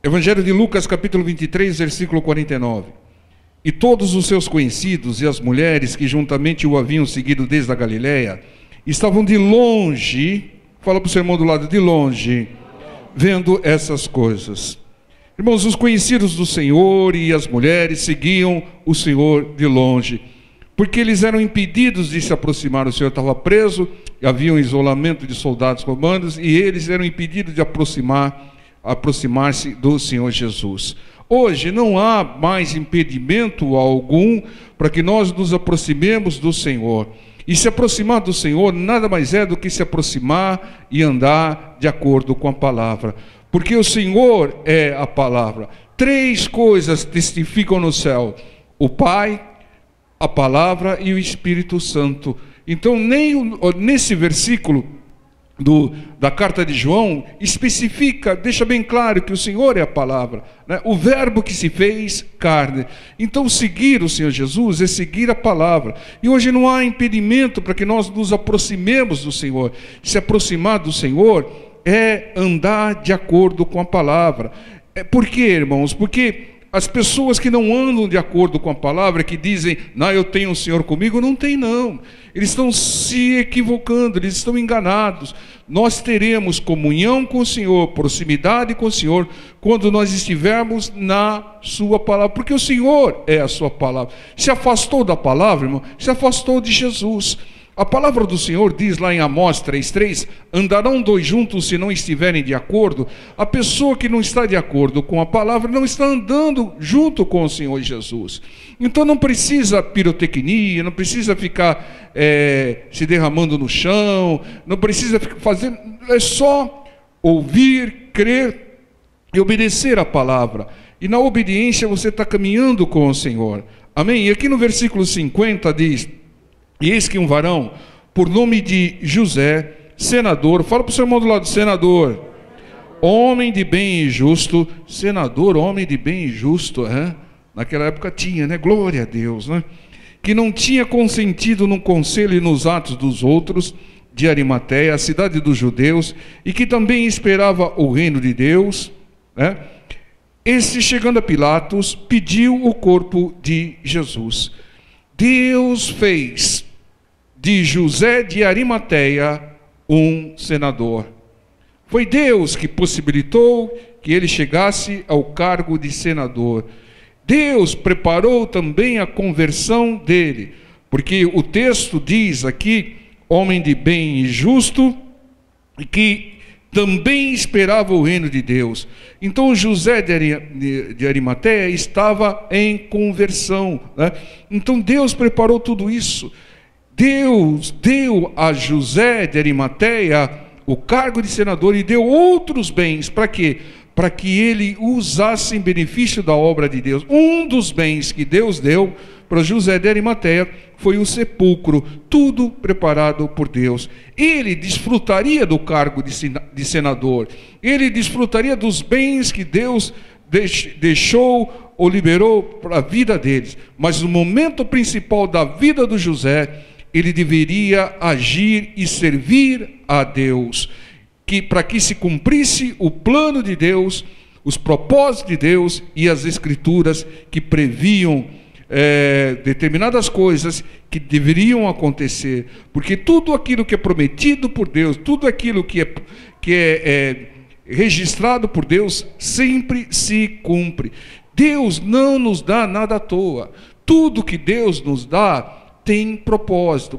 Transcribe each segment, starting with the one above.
Evangelho de Lucas, capítulo 23, versículo 49. E todos os seus conhecidos e as mulheres que juntamente o haviam seguido desde a Galileia, estavam de longe, fala para o seu irmão do lado, de longe, vendo essas coisas. Irmãos, os conhecidos do Senhor e as mulheres seguiam o Senhor de longe, porque eles eram impedidos de se aproximar. O Senhor estava preso, havia um isolamento de soldados romanos, e eles eram impedidos de aproximar-se do Senhor Jesus. Hoje não há mais impedimento algum para que nós nos aproximemos do Senhor. E se aproximar do Senhor nada mais é do que se aproximar e andar de acordo com a palavra. Porque o Senhor é a palavra. 3 coisas testificam no céu: o Pai, a palavra e o Espírito Santo. Então, nesse versículo da carta de João, especifica, deixa bem claro que o Senhor é a palavra, né? O verbo que se fez carne. Então seguir o Senhor Jesus é seguir a palavra, e hoje não há impedimento para que nós nos aproximemos do Senhor. Se aproximar do Senhor é andar de acordo com a palavra. Por quê, irmãos? Porque as pessoas que não andam de acordo com a palavra, que dizem, não, eu tenho o Senhor comigo, não tem não. Eles estão se equivocando, eles estão enganados. Nós teremos comunhão com o Senhor, proximidade com o Senhor, quando nós estivermos na sua palavra, porque o Senhor é a sua palavra. Se afastou da palavra, irmão, se afastou de Jesus. A palavra do Senhor diz lá em Amós 3,3, andarão 2 juntos se não estiverem de acordo. A pessoa que não está de acordo com a palavra não está andando junto com o Senhor Jesus. Então não precisa pirotecnia, não precisa ficar se derramando no chão, não precisa fazer, é só ouvir, crer e obedecer a palavra. E na obediência você está caminhando com o Senhor. Amém? E aqui no versículo 50 diz: e eis que um varão, por nome de José, senador, fala para o seu irmão do lado, senador, homem de bem e justo, senador, homem de bem e justo, naquela época tinha, né? Glória a Deus, né? Que não tinha consentido no conselho e nos atos dos outros, de Arimateia, a cidade dos judeus, e que também esperava o reino de Deus, né? Esse, chegando a Pilatos, pediu o corpo de Jesus. Deus fez de José de Arimateia um senador. Foi Deus que possibilitou que ele chegasse ao cargo de senador. Deus preparou também a conversão dele, porque o texto diz aqui, homem de bem e justo, que também esperava o reino de Deus. Então José de Arimateia estava em conversão, né? Então Deus preparou tudo isso. Deus deu a José de Arimateia o cargo de senador e deu outros bens. Para quê? Para que ele usasse em benefício da obra de Deus. Um dos bens que Deus deu para José de Arimateia foi o sepulcro, tudo preparado por Deus. Ele desfrutaria do cargo de senador, ele desfrutaria dos bens que Deus deixou ou liberou para a vida deles. Mas no momento principal da vida do José, ele deveria agir e servir a Deus, para que se cumprisse o plano de Deus, os propósitos de Deus e as Escrituras que previam determinadas coisas que deveriam acontecer, porque tudo aquilo que é prometido por Deus, tudo aquilo que é registrado por Deus, sempre se cumpre. Deus não nos dá nada à toa. Tudo que Deus nos dá tem propósito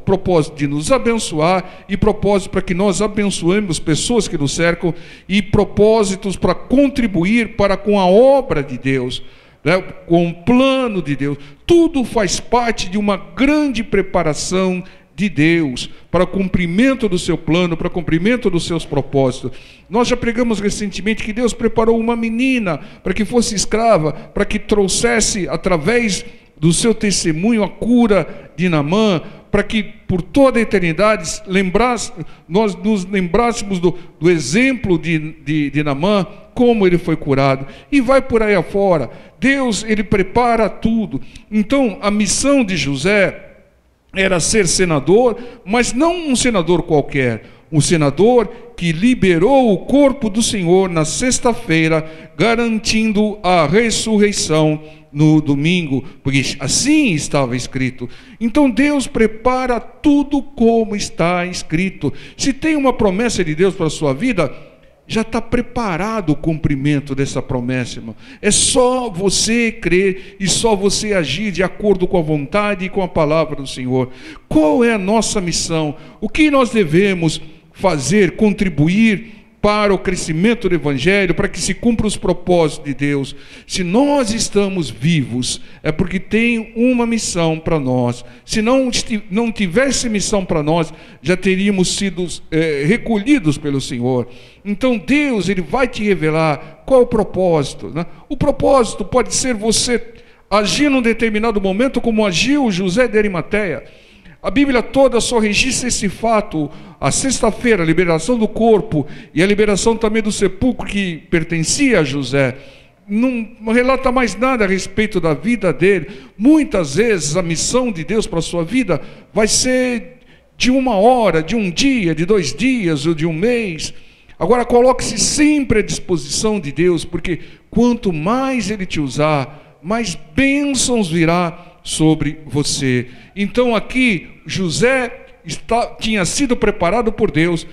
de nos abençoar, e propósito para que nós abençoemos pessoas que nos cercam, e propósitos para contribuir para com a obra de Deus, né? Com o plano de Deus. Tudo faz parte de uma grande preparação de Deus para o cumprimento do seu plano, para o cumprimento dos seus propósitos. Nós já pregamos recentemente que Deus preparou uma menina para que fosse escrava, para que trouxesse através do seu testemunho a cura de Naamã, para que por toda a eternidade nós nos lembrássemos do exemplo de Naamã, como ele foi curado, e vai por aí afora. Deus, ele prepara tudo. Então a missão de José era ser senador, mas não um senador qualquer, um senador que liberou o corpo do Senhor na sexta-feira, garantindo a ressurreição no domingo, porque assim estava escrito. Então Deus prepara tudo como está escrito. Se tem uma promessa de Deus para a sua vida, já está preparado o cumprimento dessa promessa, irmão. É só você crer e só você agir de acordo com a vontade e com a palavra do Senhor. Qual é a nossa missão? O que nós devemos fazer, contribuir para o crescimento do Evangelho, para que se cumpra os propósitos de Deus? Se nós estamos vivos, é porque tem uma missão para nós. Se não tivesse missão para nós, já teríamos sido recolhidos pelo Senhor. Então Deus, Ele vai te revelar qual é o propósito, né? O propósito pode ser você agir num determinado momento como agiu José de Arimateia. A Bíblia toda só registra esse fato, a sexta-feira, a liberação do corpo e a liberação também do sepulcro que pertencia a José. Não relata mais nada a respeito da vida dele. Muitas vezes a missão de Deus para a sua vida vai ser de uma hora, de um dia, de 2 dias ou de um mês. Agora coloque-se sempre à disposição de Deus, porque quanto mais Ele te usar, mais bênçãos virá sobre você. Então aqui José tinha sido preparado por Deus.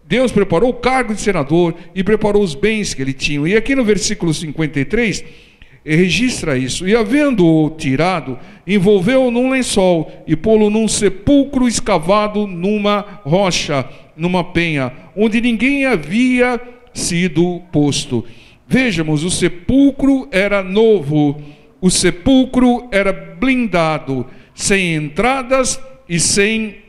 Deus preparou o cargo de senador e preparou os bens que ele tinha. E aqui no versículo 53 registra isso. E havendo-o tirado, envolveu-o num lençol e pô-lo num sepulcro escavado numa rocha, numa penha, onde ninguém havia sido posto. Vejamos, o sepulcro era novo, o sepulcro era blindado, sem entradas e sem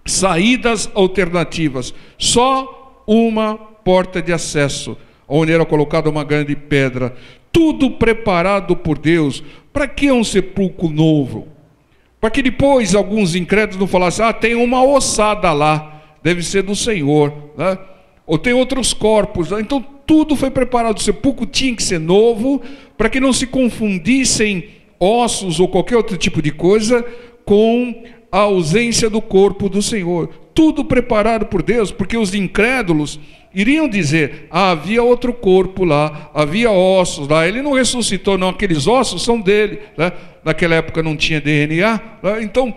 saídas alternativas, só uma porta de acesso, onde era colocada uma grande pedra, tudo preparado por Deus. Para que um sepulcro novo? Para que depois alguns incrédulos não falassem: tem uma ossada lá, deve ser do Senhor, né? Ou tem outros corpos, né? Então tudo foi preparado. O sepulcro tinha que ser novo, para que não se confundissem ossos ou qualquer outro tipo de coisa com a ausência do corpo do Senhor. Tudo preparado por Deus, porque os incrédulos iriam dizer: havia outro corpo lá, havia ossos lá, ele não ressuscitou, não, aqueles ossos são dele, né? Naquela época não tinha DNA, né? Então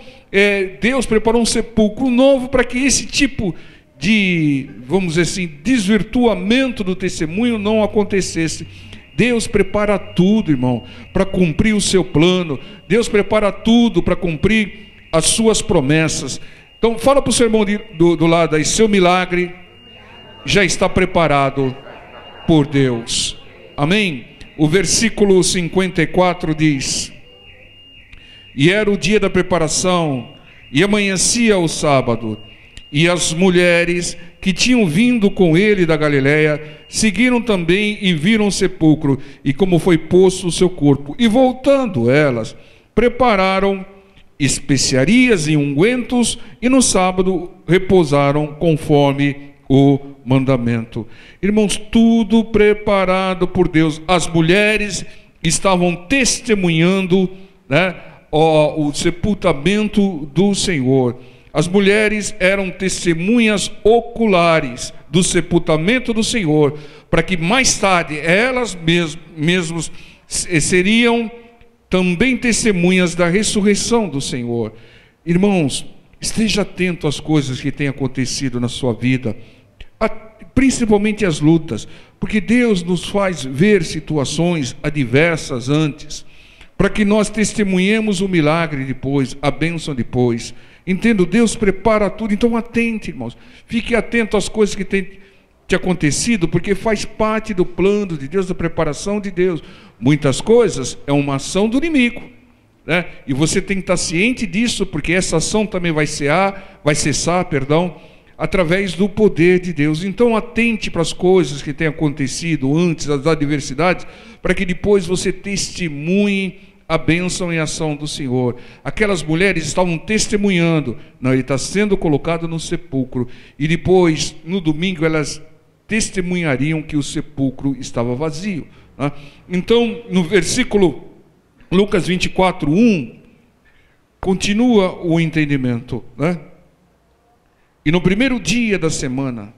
Deus preparou um sepulcro novo para que esse tipo de, vamos dizer assim, desvirtuamento do testemunho não acontecesse. Deus prepara tudo, irmão, para cumprir o seu plano. Deus prepara tudo para cumprir as suas promessas. Então fala para o seu irmão do lado aí: seu milagre já está preparado por Deus. Amém? O versículo 54 diz: e era o dia da preparação, e amanhecia o sábado, e as mulheres que tinham vindo com ele da Galiléia seguiram também e viram o sepulcro e como foi posto o seu corpo. E voltando elas, prepararam especiarias e ungüentos, e no sábado repousaram conforme o mandamento. Irmãos, tudo preparado por Deus. As mulheres estavam testemunhando, né, o sepultamento do Senhor. As mulheres eram testemunhas oculares do sepultamento do Senhor, para que mais tarde elas mesmas seriam também testemunhas da ressurreição do Senhor. Irmãos, esteja atento às coisas que têm acontecido na sua vida, principalmente as lutas, porque Deus nos faz ver situações adversas antes, para que nós testemunhemos o milagre depois, a bênção depois. Entendo, Deus prepara tudo. Então atente, irmãos, fique atento às coisas que têm te acontecido, porque faz parte do plano de Deus, da preparação de Deus. Muitas coisas é uma ação do inimigo, né? E você tem que estar ciente disso, porque essa ação também vai cessar, através do poder de Deus. Então atente para as coisas que têm acontecido antes, as adversidades, para que depois você testemunhe a bênção e a ação do Senhor. Aquelas mulheres estavam testemunhando: não, ele está sendo colocado no sepulcro. E depois, no domingo, elas testemunhariam que o sepulcro estava vazio, né? Então, no versículo Lucas 24:1, Continua o entendimento, né? E no primeiro dia da semana,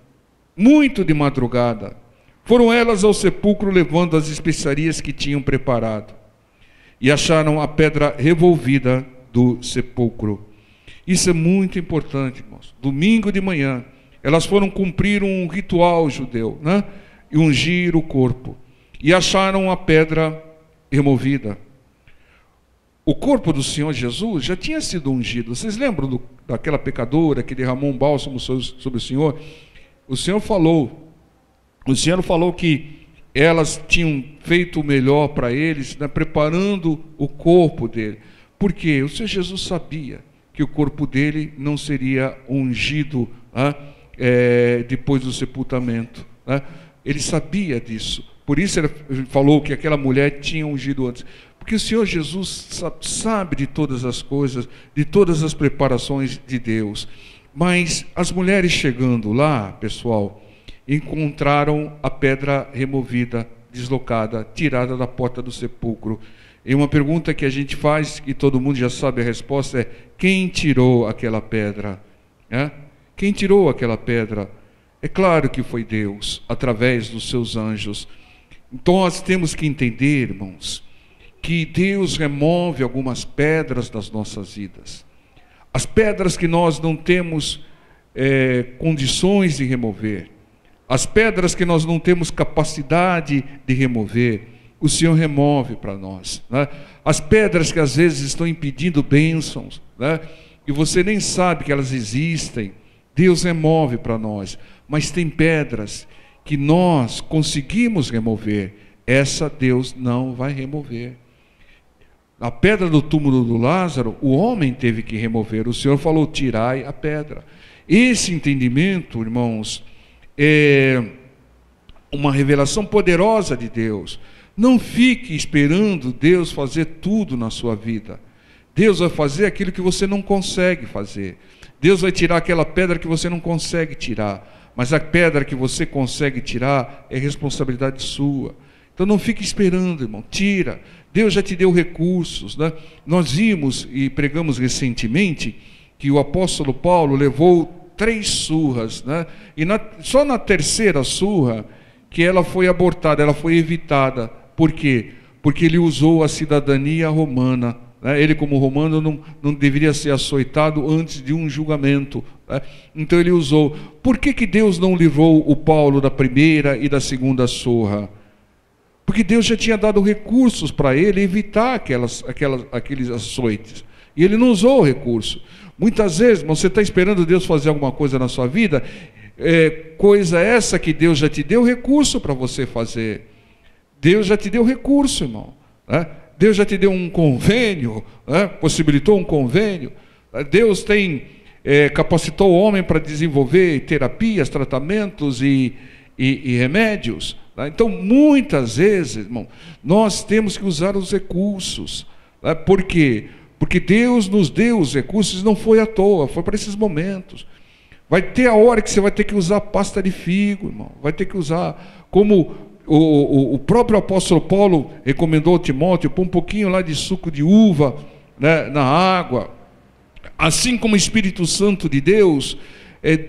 muito de madrugada, foram elas ao sepulcro levando as especiarias que tinham preparado. E acharam a pedra revolvida do sepulcro. Isso é muito importante, irmãos. Domingo de manhã, elas foram cumprir um ritual judeu, né? E ungir o corpo. E acharam a pedra removida. O corpo do Senhor Jesus já tinha sido ungido. Vocês lembram daquela pecadora que derramou um bálsamo sobre o Senhor? O Senhor falou que elas tinham feito o melhor para eles, né, preparando o corpo dele. Por quê? O Senhor Jesus sabia que o corpo dele não seria ungido, né, depois do sepultamento, né? Ele sabia disso. Por isso ele falou que aquela mulher tinha ungido antes. Porque o Senhor Jesus sabe de todas as coisas, de todas as preparações de Deus. Mas as mulheres chegando lá, pessoal, encontraram a pedra removida, deslocada, tirada da porta do sepulcro. E uma pergunta que a gente faz, e todo mundo já sabe a resposta, é: quem tirou aquela pedra? Quem tirou aquela pedra? É claro que foi Deus, através dos seus anjos. Então nós temos que entender, irmãos, que Deus remove algumas pedras das nossas vidas. As pedras que nós não temos condições de remover, as pedras que nós não temos capacidade de remover, o Senhor remove para nós, né? As pedras que às vezes estão impedindo bênçãos, né? E você nem sabe que elas existem, Deus remove para nós. Mas tem pedras que nós conseguimos remover, essa Deus não vai remover. A pedra do túmulo do Lázaro, o homem teve que remover. O Senhor falou: tirai a pedra. Esse entendimento, irmãos, é uma revelação poderosa de Deus. Não fique esperando Deus fazer tudo na sua vida. Deus vai fazer aquilo que você não consegue fazer. Deus vai tirar aquela pedra que você não consegue tirar. Mas a pedra que você consegue tirar é responsabilidade sua. Então não fique esperando, irmão. Tira. Deus já te deu recursos, né? Nós vimos e pregamos recentemente que o apóstolo Paulo levou 3 surras, né? E só na terceira surra que ela foi abortada, ela foi evitada. Por quê? Porque ele usou a cidadania romana, né? Ele, como romano, não deveria ser açoitado antes de um julgamento, né? Então ele usou. Por que Deus não livrou o Paulo da primeira e da segunda surra? Porque Deus já tinha dado recursos para ele evitar aqueles açoites. E ele não usou o recurso. Muitas vezes, você está esperando Deus fazer alguma coisa na sua vida, coisa essa que Deus já te deu recurso para você fazer. Deus já te deu recurso, irmão, né? Deus já te deu um convênio, né? Possibilitou um convênio. Deus capacitou o homem para desenvolver terapias, tratamentos e remédios. Então, muitas vezes, irmão, nós temos que usar os recursos. Por quê? Porque Deus nos deu os recursos, não foi à toa, foi para esses momentos. Vai ter a hora que você vai ter que usar pasta de figo, irmão. Vai ter que usar, como o próprio apóstolo Paulo recomendou a Timóteo, pôr um pouquinho lá de suco de uva, né, na água. Assim como o Espírito Santo de Deus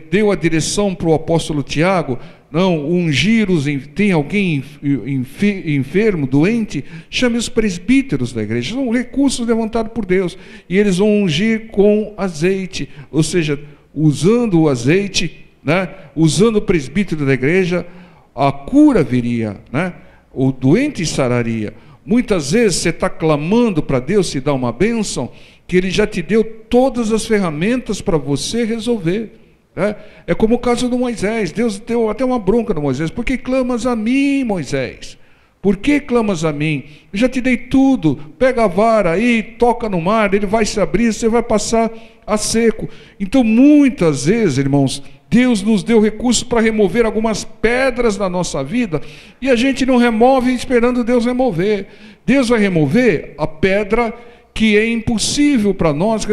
deu a direção para o apóstolo Tiago: não, ungir-os, tem alguém enfermo, doente, chame os presbíteros da igreja. São recursos levantados por Deus, e eles vão ungir com azeite, ou seja, usando o azeite, né, usando o presbítero da igreja, a cura viria, né, o doente sararia. Muitas vezes você está clamando para Deus te dar uma bênção, que Ele já te deu todas as ferramentas para você resolver. É como o caso do Moisés. Deus deu até uma bronca no Moisés: por que clamas a mim, Moisés? Por que clamas a mim? Eu já te dei tudo. Pega a vara aí, toca no mar, ele vai se abrir, você vai passar a seco. Então, muitas vezes, irmãos, Deus nos deu recursos para remover algumas pedras da nossa vida, e a gente não remove esperando Deus remover. Deus vai remover a pedra que é impossível para nós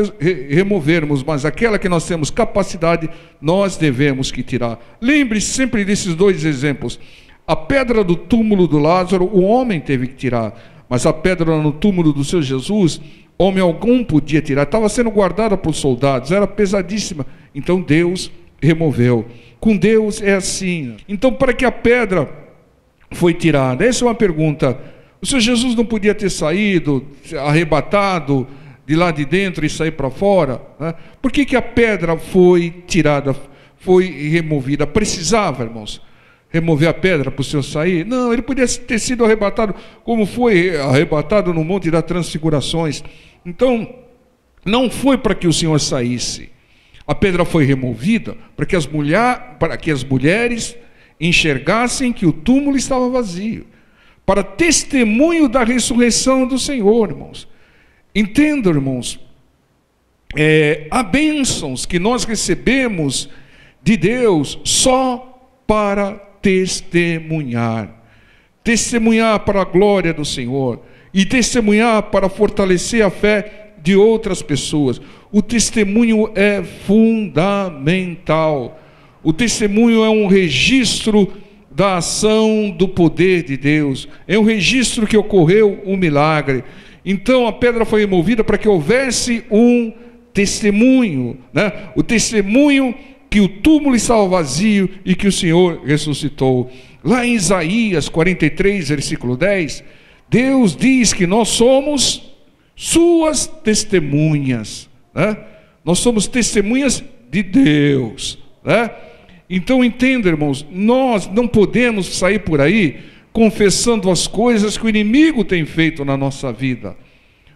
removermos, mas aquela que nós temos capacidade, nós devemos que tirar. Lembre-se sempre desses 2 exemplos. A pedra do túmulo do Lázaro, o homem teve que tirar, mas a pedra no túmulo do Senhor Jesus, homem algum podia tirar. Estava sendo guardada por soldados, era pesadíssima. Então Deus removeu. Com Deus é assim. Então, para que a pedra foi tirada? Essa é uma pergunta. O Senhor Jesus não podia ter saído, arrebatado de lá de dentro e sair para fora, né? Por que a pedra foi tirada, foi removida? Precisava, irmãos, remover a pedra para o Senhor sair? Não, ele podia ter sido arrebatado, como foi arrebatado no Monte das Transfigurações. Então, não foi para que o Senhor saísse. A pedra foi removida para que as mulheres enxergassem que o túmulo estava vazio, para testemunho da ressurreição do Senhor, irmãos. Entendam, irmãos, há bênçãos que nós recebemos de Deus só para testemunhar para a glória do Senhor, e testemunhar para fortalecer a fé de outras pessoas. O testemunho é fundamental. O testemunho é um registro da ação do poder de Deus, é um registro que ocorreu um milagre. Então a pedra foi removida para que houvesse um testemunho, né? O testemunho que o túmulo estava vazio e que o Senhor ressuscitou. Lá em Isaías 43, versículo 10, Deus diz que nós somos suas testemunhas, né? Nós somos testemunhas de Deus, né? Então entenda, irmãos, nós não podemos sair por aí confessando as coisas que o inimigo tem feito na nossa vida,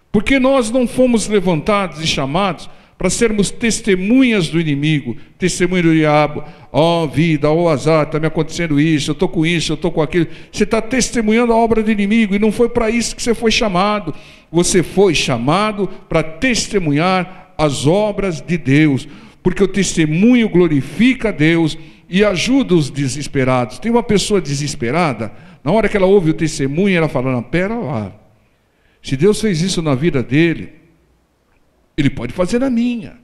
porque nós não fomos levantados e chamados para sermos testemunhas do inimigo, testemunha do diabo. Ó vida, ó azar, está me acontecendo isso, eu estou com isso, eu estou com aquilo. Você está testemunhando a obra do inimigo, e não foi para isso que você foi chamado. Você foi chamado para testemunhar as obras de Deus, porque o testemunho glorifica a Deus e ajuda os desesperados. Tem uma pessoa desesperada, na hora que ela ouve o testemunho, ela fala: não, pera lá, se Deus fez isso na vida dele, Ele pode fazer na minha.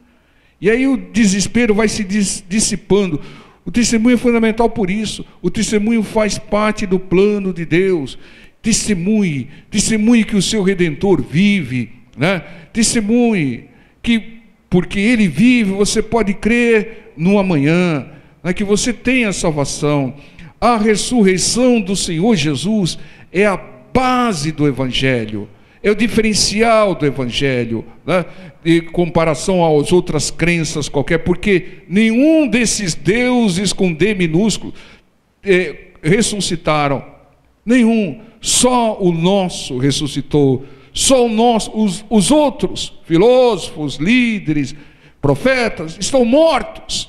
E aí o desespero vai se dissipando. O testemunho é fundamental por isso. O testemunho faz parte do plano de Deus. Testemunhe que o seu Redentor vive, né? Testemunhe que, porque Ele vive, você pode crer no amanhã, né? Que você tenha salvação. A ressurreição do Senhor Jesus é a base do Evangelho, é o diferencial do Evangelho, né? Em comparação às outras crenças qualquer, porque nenhum desses deuses com D minúsculo ressuscitaram, nenhum, só o nosso ressuscitou, só o nosso, os outros filósofos, líderes, profetas estão mortos,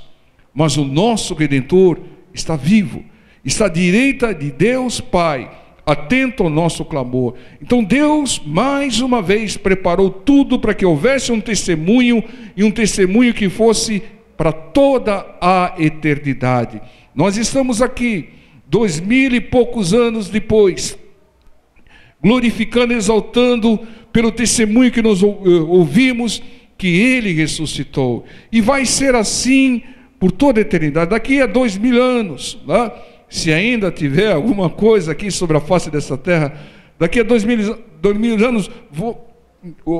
mas o nosso Redentor está vivo, está à direita de Deus Pai, atento ao nosso clamor. Então Deus mais uma vez preparou tudo para que houvesse um testemunho, e um testemunho que fosse para toda a eternidade. Nós estamos aqui 2000 e poucos anos depois, glorificando, exaltando pelo testemunho que nós ouvimos, que Ele ressuscitou, e vai ser assim por toda a eternidade. Daqui a 2000 anos, né? Se ainda tiver alguma coisa aqui sobre a face dessa terra, daqui a 2000 anos,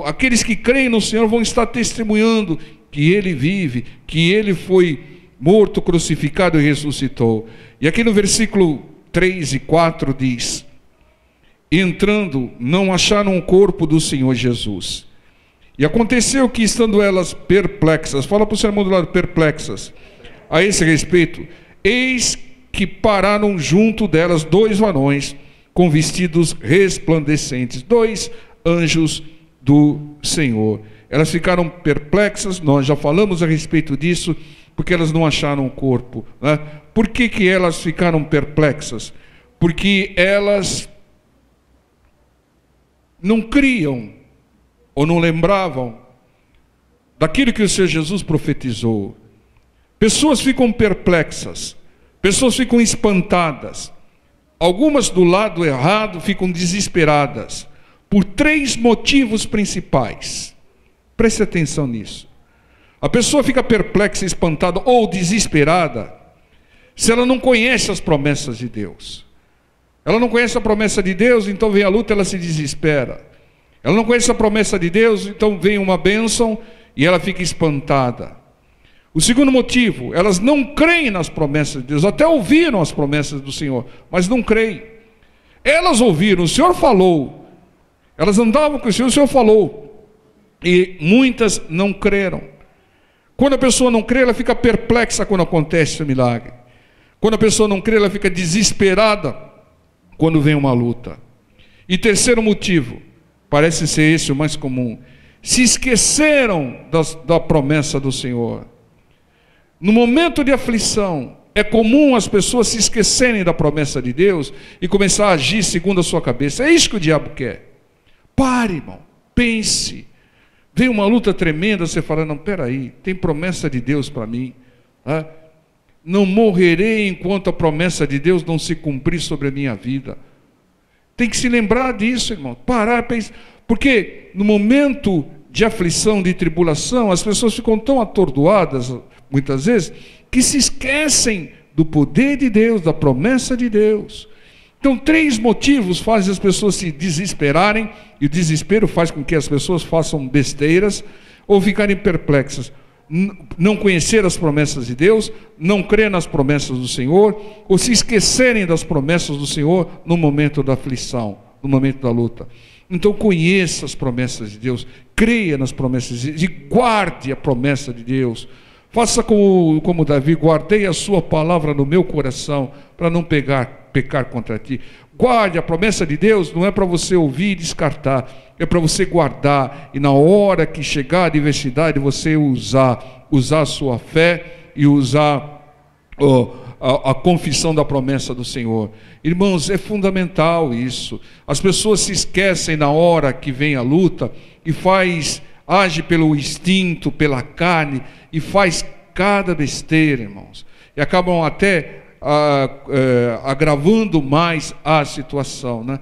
aqueles que creem no Senhor vão estar testemunhando que Ele vive, que Ele foi morto, crucificado e ressuscitou. E aqui no versículo 3 e 4 diz: entrando, não acharam o corpo do Senhor Jesus. E aconteceu que, estando elas perplexas, fala para o seu irmão do lado, perplexas, a esse respeito, eis que pararam junto delas 2 varões com vestidos resplandecentes, 2 anjos do Senhor. Elas ficaram perplexas, nós já falamos a respeito disso, porque elas não acharam o corpo, né? Por que elas ficaram perplexas? Porque elas não criam ou não lembravam daquilo que o Senhor Jesus profetizou. Pessoas ficam perplexas, pessoas ficam espantadas, algumas do lado errado ficam desesperadas, por 3 motivos principais. Preste atenção nisso. A pessoa fica perplexa, espantada ou desesperada se ela não conhece as promessas de Deus. Ela não conhece a promessa de Deus, então vem a luta, ela se desespera. Ela não conhece a promessa de Deus, então vem uma bênção e ela fica espantada. O segundo motivo, elas não creem nas promessas de Deus, até ouviram as promessas do Senhor, mas não creem. Elas ouviram, o Senhor falou, elas andavam com o Senhor falou, e muitas não creram. Quando a pessoa não crê, ela fica perplexa quando acontece o milagre. Quando a pessoa não crê, ela fica desesperada quando vem uma luta. E terceiro motivo, parece ser esse o mais comum, se esqueceram da promessa do Senhor. No momento de aflição, é comum as pessoas se esquecerem da promessa de Deus e começar a agir segundo a sua cabeça. É isso que o diabo quer. Pare, irmão, pense. Vem uma luta tremenda, você fala, não, peraí, tem promessa de Deus para mim. Não morrerei enquanto a promessa de Deus não se cumprir sobre a minha vida. Tem que se lembrar disso, irmão. Parar, pensar. Porque no momento de aflição, de tribulação, as pessoas ficam tão atordoadas, muitas vezes, que se esquecem do poder de Deus, da promessa de Deus. Então, 3 motivos fazem as pessoas se desesperarem, e o desespero faz com que as pessoas façam besteiras ou ficarem perplexas. Não conhecer as promessas de Deus, não crer nas promessas do Senhor, ou se esquecerem das promessas do Senhor no momento da aflição, no momento da luta. Então conheça as promessas de Deus, creia nas promessas de Deus, e guarde a promessa de Deus. Faça como Davi, guardei a sua palavra no meu coração, para não pecar contra ti. Guarde a promessa de Deus, não é para você ouvir e descartar, é para você guardar, e na hora que chegar a adversidade, você usar a sua fé e usar a confissão da promessa do Senhor. Irmãos, é fundamental isso. As pessoas se esquecem na hora que vem a luta e age pelo instinto, pela carne, e faz cada besteira, irmãos, e acabam até agravando mais a situação, né?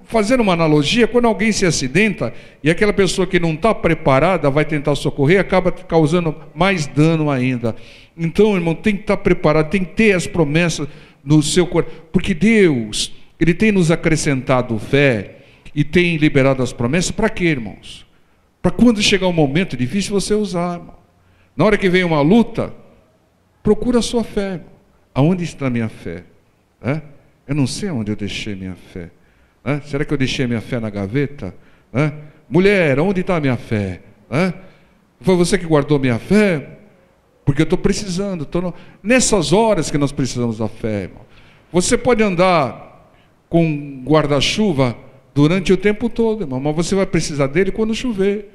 Fazendo uma analogia, quando alguém se acidenta e aquela pessoa que não está preparada vai tentar socorrer, acaba causando mais dano ainda. Então, irmão, tem que estar preparado, tem que ter as promessas no seu coração, porque Deus, Ele tem nos acrescentado fé e tem liberado as promessas. Para quê, irmãos? Para quando chegar um momento difícil você usar, irmão. Na hora que vem uma luta, procura a sua fé, irmão. Aonde está a minha fé? Eu não sei onde eu deixei minha fé. Será que eu deixei minha fé na gaveta? Mulher, onde está a minha fé? Foi você que guardou minha fé? Porque eu estou precisando. Nessas horas que nós precisamos da fé, irmão. Você pode andar com guarda-chuva durante o tempo todo, irmão, mas você vai precisar dele quando chover.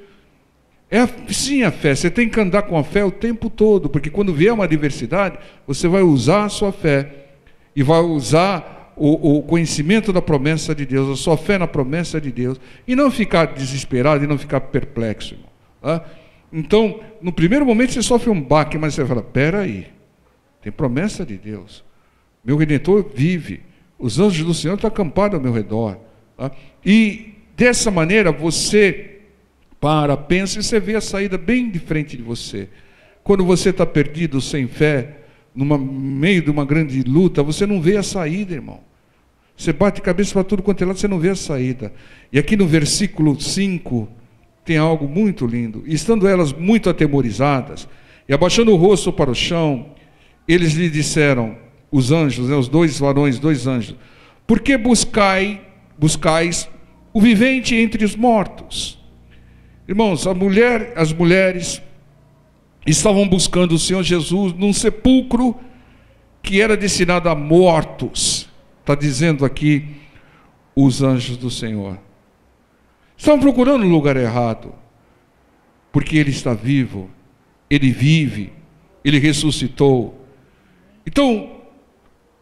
Sim, a fé. Você tem que andar com a fé o tempo todo, porque quando vier uma adversidade, você vai usar a sua fé e vai usar o conhecimento da promessa de Deus, a sua fé na promessa de Deus, e não ficar desesperado e não ficar perplexo, irmão. Então, no primeiro momento você sofre um baque, mas você fala, peraí, tem promessa de Deus, meu Redentor vive, os anjos do Senhor estão acampados ao meu redor, e dessa maneira você pensa e você vê a saída bem de frente de você. Quando você está perdido, sem fé, no meio de uma grande luta, você não vê a saída, irmão. Você bate cabeça para tudo quanto é lado, você não vê a saída. E aqui no versículo 5, tem algo muito lindo. E estando elas muito atemorizadas, e abaixando o rosto para o chão, eles lhe disseram, os anjos, os 2 varões, 2 anjos, por que buscais o vivente entre os mortos? Irmãos, as mulheres estavam buscando o Senhor Jesus num sepulcro que era destinado a mortos. Está dizendo aqui os anjos do Senhor. Estavam procurando o lugar errado, porque Ele está vivo, Ele vive, Ele ressuscitou. Então,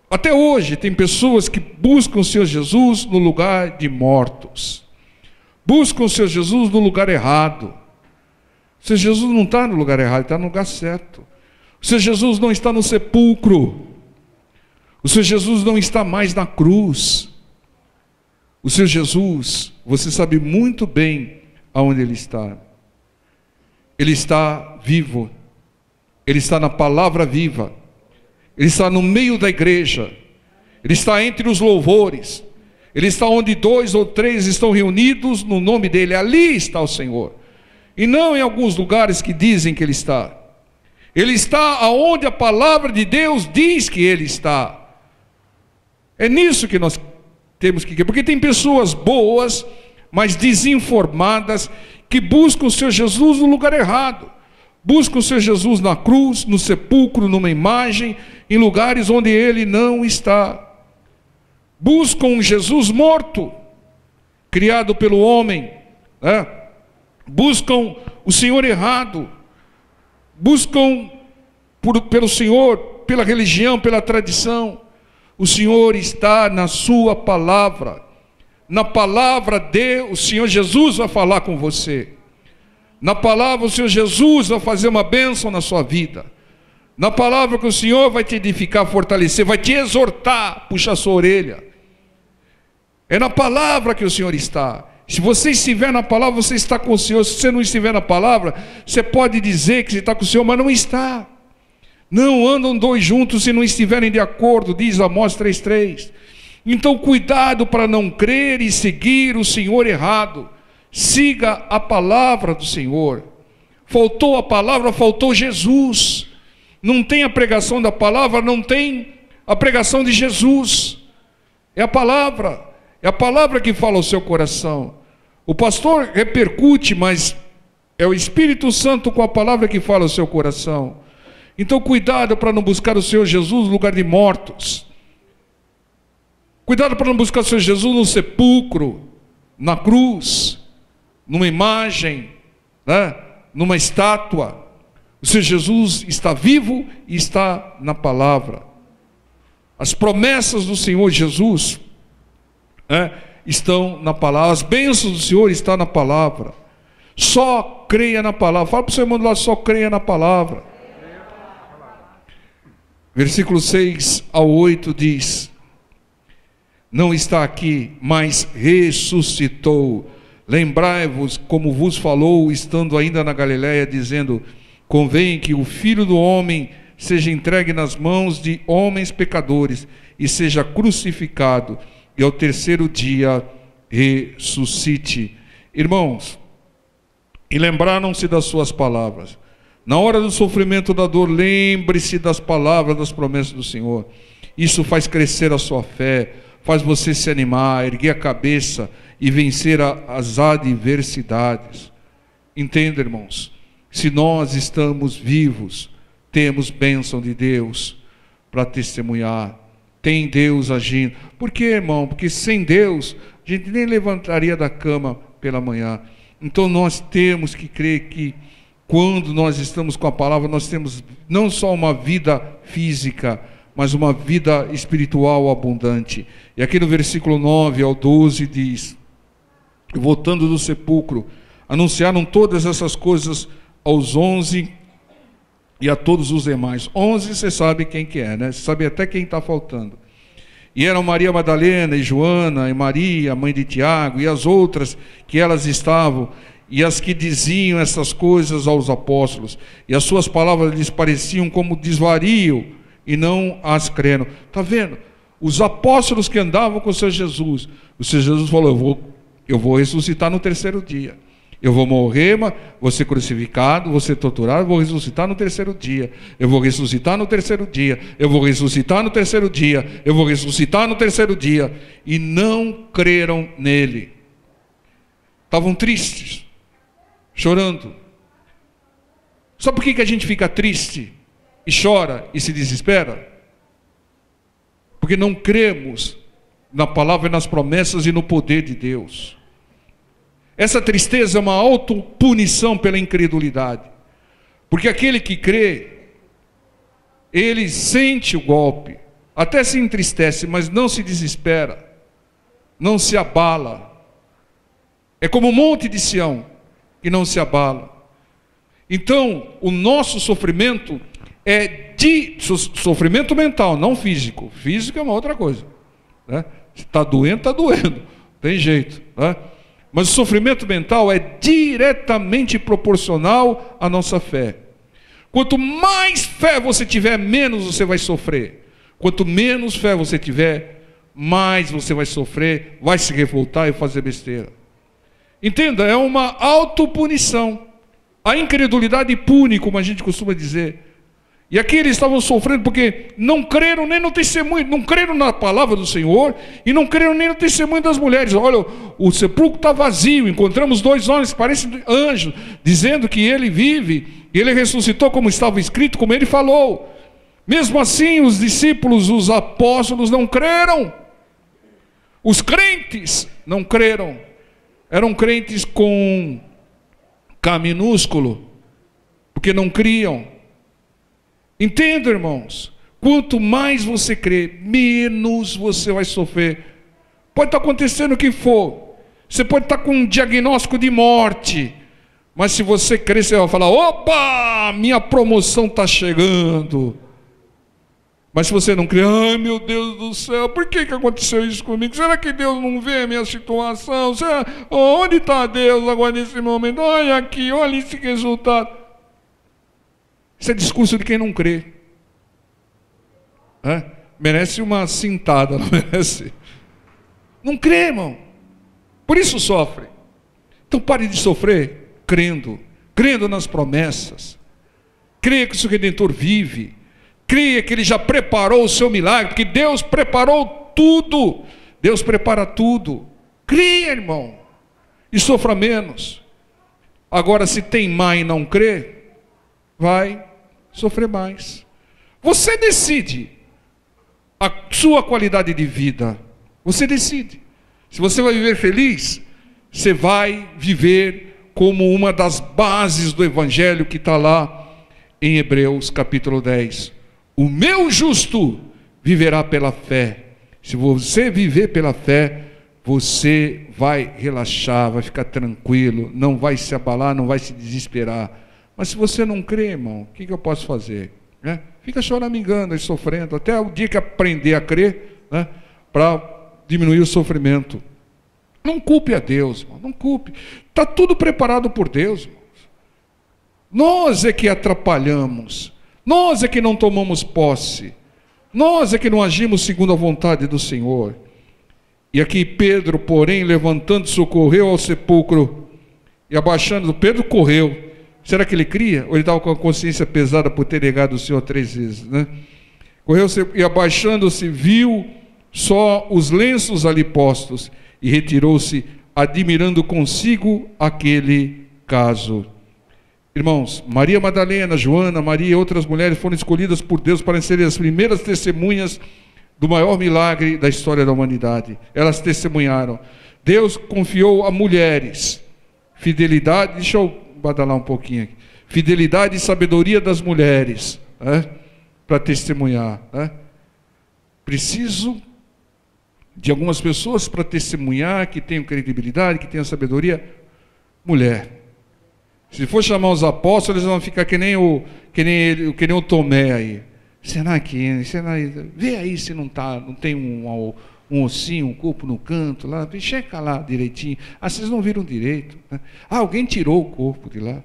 até hoje tem pessoas que buscam o Senhor Jesus no lugar de mortos. Buscam o Senhor Jesus no lugar errado. O Senhor Jesus não está no lugar errado, está no lugar certo. O Senhor Jesus não está no sepulcro. O Senhor Jesus não está mais na cruz. O Senhor Jesus, você sabe muito bem aonde Ele está. Ele está vivo. Ele está na palavra viva. Ele está no meio da igreja. Ele está entre os louvores. Ele está onde 2 ou 3 estão reunidos no nome dele. Ali está o Senhor. E não em alguns lugares que dizem que ele está. Ele está aonde a palavra de Deus diz que ele está. É nisso que nós temos que... Porque tem pessoas boas, mas desinformadas, que buscam o Senhor Jesus no lugar errado. Buscam o Senhor Jesus na cruz, no sepulcro, numa imagem, em lugares onde ele não está. Buscam um Jesus morto, criado pelo homem, né? Buscam o Senhor errado, buscam pelo Senhor, pela religião, pela tradição. O Senhor está na sua palavra. Na palavra o Senhor Jesus vai falar com você. Na palavra o Senhor Jesus vai fazer uma bênção na sua vida. Na palavra que o Senhor vai te edificar, fortalecer, vai te exortar, puxar a sua orelha. É na palavra que o Senhor está. Se você estiver na palavra, você está com o Senhor. Se você não estiver na palavra, você pode dizer que você está com o Senhor, mas não está. Não andam dois juntos se não estiverem de acordo, diz Amós 3:3. Então cuidado para não crer e seguir o Senhor errado. Siga a palavra do Senhor. Faltou a palavra, faltou Jesus. Não tem a pregação da palavra, não tem a pregação de Jesus. É a palavra. É a palavra que fala ao seu coração. O pastor repercute, mas é o Espírito Santo com a palavra que fala ao seu coração. Então cuidado para não buscar o Senhor Jesus no lugar de mortos. Cuidado para não buscar o Senhor Jesus no sepulcro, na cruz, numa imagem, né? Numa estátua. O Senhor Jesus está vivo e está na palavra. As promessas do Senhor Jesus estão na palavra. As bênçãos do Senhor estão na palavra. Só creia na palavra. Fala para o seu irmão lá, só creia na palavra. Versículo 6 ao 8 diz: não está aqui, mas ressuscitou. Lembrai-vos como vos falou, estando ainda na Galiléia, dizendo: convém que o Filho do Homem seja entregue nas mãos de homens pecadores e seja crucificado, e ao terceiro dia ressuscite. Irmãos, e lembraram-se das suas palavras. Na hora do sofrimento, da dor, lembre-se das palavras, das promessas do Senhor. Isso faz crescer a sua fé, faz você se animar, erguer a cabeça e vencer as adversidades. Entenda, irmãos, se nós estamos vivos, temos bênção de Deus para testemunhar. Tem Deus agindo. Por quê, irmão? Porque sem Deus, a gente nem levantaria da cama pela manhã. Então nós temos que crer que quando nós estamos com a palavra, nós temos não só uma vida física, mas uma vida espiritual abundante. E aqui no versículo 9 ao 12 diz: voltando do sepulcro, anunciaram todas essas coisas aos 11 e a todos os demais. 11 você sabe quem que é, né? Você sabe até quem está faltando. E eram Maria Madalena e Joana e Maria, mãe de Tiago, e as outras que elas estavam, e as que diziam essas coisas aos apóstolos. E as suas palavras lhes pareciam como desvario, e não as creram. Está vendo? Os apóstolos que andavam com o Senhor Jesus, o Senhor Jesus falou: eu vou ressuscitar no terceiro dia. Eu vou morrer, vou ser crucificado, vou ser torturado, vou ressuscitar no terceiro dia. Eu vou ressuscitar no terceiro dia. Eu vou ressuscitar no terceiro dia. Eu vou ressuscitar no terceiro dia. E não creram nele. Estavam tristes, chorando. Sabe por que a gente fica triste e chora e se desespera? Porque não cremos na palavra e nas promessas e no poder de Deus. Essa tristeza é uma autopunição pela incredulidade. Porque aquele que crê, ele sente o golpe, até se entristece, mas não se desespera, não se abala. É como o monte de Sião, que não se abala. Então, o nosso sofrimento é de sofrimento mental, não físico. Físico é uma outra coisa, né? Se está doendo, está doendo, tem jeito, né? Mas o sofrimento mental é diretamente proporcional à nossa fé. Quanto mais fé você tiver, menos você vai sofrer. Quanto menos fé você tiver, mais você vai sofrer, vai se revoltar e fazer besteira. Entenda, é uma autopunição. A incredulidade pune, como a gente costuma dizer. E aqui eles estavam sofrendo porque não creram nem no testemunho, não creram na palavra do Senhor e não creram nem no testemunho das mulheres. Olha, o sepulcro está vazio, encontramos 2 homens que parecem anjos, dizendo que ele vive, e ele ressuscitou como estava escrito, como ele falou. Mesmo assim, os discípulos, os apóstolos não creram. Os crentes não creram. Eram crentes com K minúsculo, porque não criam. Entenda, irmãos, quanto mais você crê, menos você vai sofrer. Pode estar acontecendo o que for. Você pode estar com um diagnóstico de morte, mas se você crer, você vai falar: opa, minha promoção está chegando. Mas se você não crê, ai meu Deus do céu, por que aconteceu isso comigo? Será que Deus não vê a minha situação? Onde está Deus agora nesse momento? Olha aqui, olha esse resultado. Isso é discurso de quem não crê. Merece uma cintada, não merece? Não crê, irmão. Por isso sofre. Então pare de sofrer crendo. Crendo nas promessas. Creia que o seu Redentor vive. Creia que Ele já preparou o seu milagre. Porque Deus preparou tudo. Deus prepara tudo. Creia, irmão. E sofra menos. Agora, se teimar e não crer, vai sofrer mais. Você decide a sua qualidade de vida. Você decide. Se você vai viver feliz, você vai viver como uma das bases do Evangelho que está lá em Hebreus capítulo 10. O meu justo viverá pela fé. Se você viver pela fé, você vai relaxar, vai ficar tranquilo, não vai se abalar, não vai se desesperar. Mas se você não crê, irmão, o que eu posso fazer? Fica choramingando e sofrendo, até o dia que aprender a crer, para diminuir o sofrimento. Não culpe a Deus, irmão, não culpe. Está tudo preparado por Deus, irmãos. Nós é que atrapalhamos, nós é que não tomamos posse, nós é que não agimos segundo a vontade do Senhor. E aqui Pedro, porém, levantando-se, correu ao sepulcro, e abaixando, Pedro correu. Será que ele cria? Ou ele estava com a consciência pesada por ter negado o Senhor 3 vezes, Correu e abaixando-se, viu só os lenços ali postos, e retirou-se, admirando consigo aquele caso. Irmãos, Maria Madalena, Joana, Maria e outras mulheres foram escolhidas por Deus para serem as primeiras testemunhas do maior milagre da história da humanidade. Elas testemunharam. Deus confiou a mulheres fidelidade, deixa eu badalar um pouquinho aqui, fidelidade e sabedoria das mulheres, para testemunhar. Preciso de algumas pessoas para testemunhar, que tenham credibilidade, que tenham sabedoria. Mulher. Se for chamar os apóstolos, eles vão ficar que nem o Tomé aí. Será que? Vê aí se não tem um ossinho, um corpo no canto lá, checa lá direitinho. Vocês não viram direito. Alguém tirou o corpo de lá.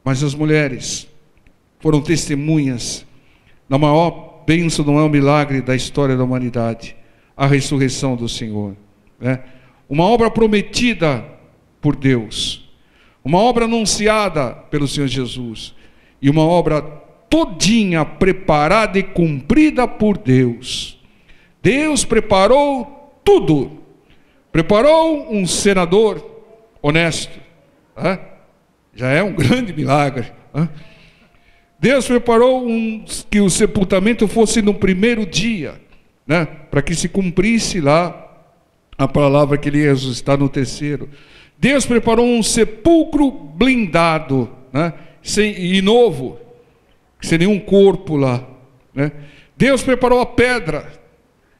Mas as mulheres foram testemunhas da maior bênção, do maior milagre da história da humanidade, a ressurreição do Senhor. Uma obra prometida por Deus, uma obra anunciada pelo Senhor Jesus, e uma obra todinha preparada e cumprida por Deus. Deus preparou tudo. Preparou um senador honesto. Já é um grande milagre. Deus preparou que o sepultamento fosse no primeiro dia, para que se cumprisse lá a palavra que ele ia ressuscitar no terceiro. Deus preparou um sepulcro blindado, e novo, sem nenhum corpo lá. Deus preparou a pedra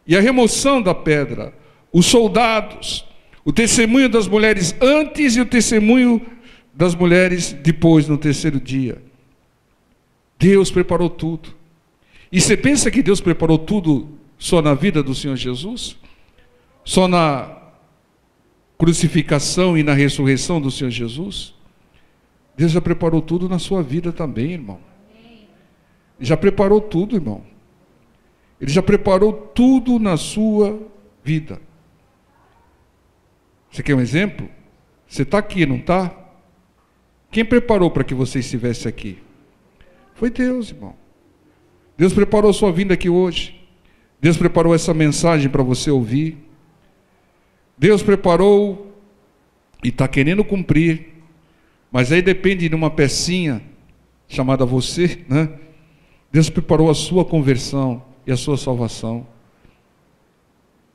e a remoção da pedra, os soldados, o testemunho das mulheres antes e o testemunho das mulheres depois, no terceiro dia. Deus preparou tudo. E você pensa que Deus preparou tudo só na vida do Senhor Jesus? Só na crucificação e na ressurreição do Senhor Jesus? Deus já preparou tudo na sua vida também, irmão. Já preparou tudo, irmão. Ele já preparou tudo na sua vida. Você quer um exemplo? Você está aqui, não está? Quem preparou para que você estivesse aqui? Foi Deus, irmão. Deus preparou sua vinda aqui hoje. Deus preparou essa mensagem para você ouvir. Deus preparou e está querendo cumprir. Mas aí depende de uma pecinha chamada você, né? Deus preparou a sua conversão e a sua salvação.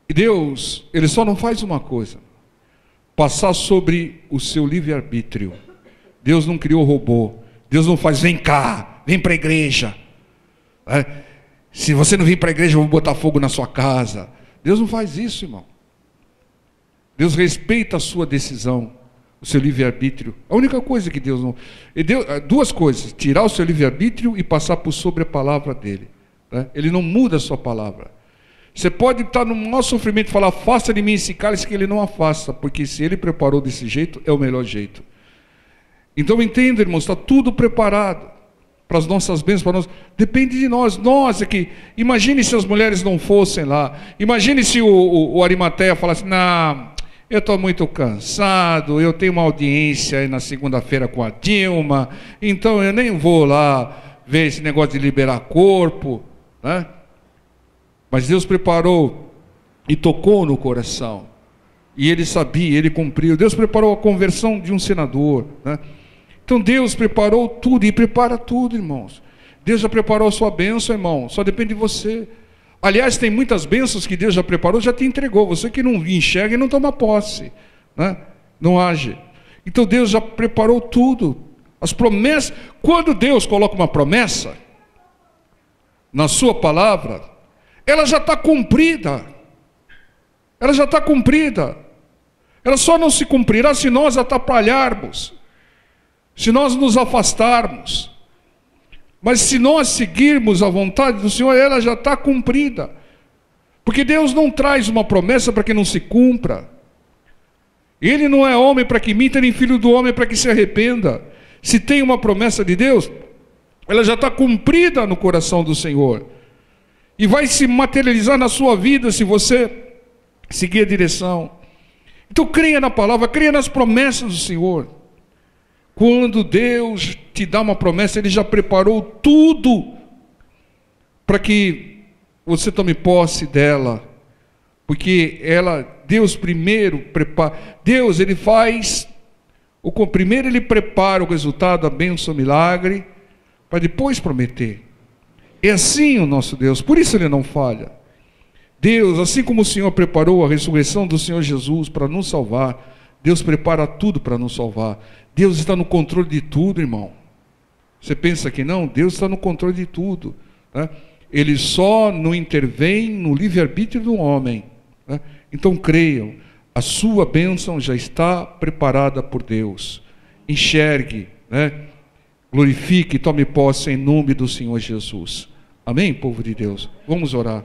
E Deus, Ele só não faz uma coisa: passar sobre o seu livre-arbítrio. Deus não criou robô. Deus não faz, vem cá, vem para a igreja. Se você não vir para a igreja, eu vou botar fogo na sua casa. Deus não faz isso, irmão. Deus respeita a sua decisão, o seu livre-arbítrio. A única coisa que Deus não... duas coisas: tirar o seu livre-arbítrio e passar por sobre a palavra dele. Ele não muda a sua palavra. Você pode estar no maior sofrimento e falar, afasta de mim esse cálice, que ele não afasta, porque se ele preparou desse jeito, é o melhor jeito. Então entenda, irmãos, está tudo preparado para as nossas bênçãos, para nós. Depende de nós. Nós é que... Imagine se as mulheres não fossem lá. Imagine se o Arimateia falasse, não, eu estou muito cansado, eu tenho uma audiência aí na segunda-feira com a Dilma, então eu nem vou lá ver esse negócio de liberar corpo, né? Mas Deus preparou e tocou no coração. E ele sabia, ele cumpriu. Deus preparou a conversão de um senador, né? Então Deus preparou tudo e prepara tudo, irmãos. Deus já preparou a sua bênção, irmão. Só depende de você. Aliás, tem muitas bênçãos que Deus já preparou, já te entregou. Você que não enxerga e não toma posse, né? Não age. Então Deus já preparou tudo. As promessas. Quando Deus coloca uma promessa na sua palavra, ela já está cumprida. Ela já está cumprida. Ela só não se cumprirá se nós atrapalharmos, se nós nos afastarmos. Mas se nós seguirmos a vontade do Senhor, ela já está cumprida. Porque Deus não traz uma promessa para que não se cumpra. Ele não é homem para que minta, nem filho do homem para que se arrependa. Se tem uma promessa de Deus, ela já está cumprida no coração do Senhor. E vai se materializar na sua vida se você seguir a direção. Então creia na palavra, creia nas promessas do Senhor. Quando Deus te dá uma promessa, Ele já preparou tudo para que você tome posse dela. Porque Deus primeiro prepara. Deus, Ele faz, primeiro Ele prepara o resultado, a bênção, o milagre, para depois prometer. É assim o nosso Deus, por isso Ele não falha. Deus, assim como o Senhor preparou a ressurreição do Senhor Jesus para nos salvar, Deus prepara tudo para nos salvar. Deus está no controle de tudo, irmão. Você pensa que não? Deus está no controle de tudo, né? Ele só não intervém no livre-arbítrio do homem, né? Então creiam, a sua bênção já está preparada por Deus. Enxergue, né? Glorifique e tome posse em nome do Senhor Jesus. Amém, povo de Deus? Vamos orar.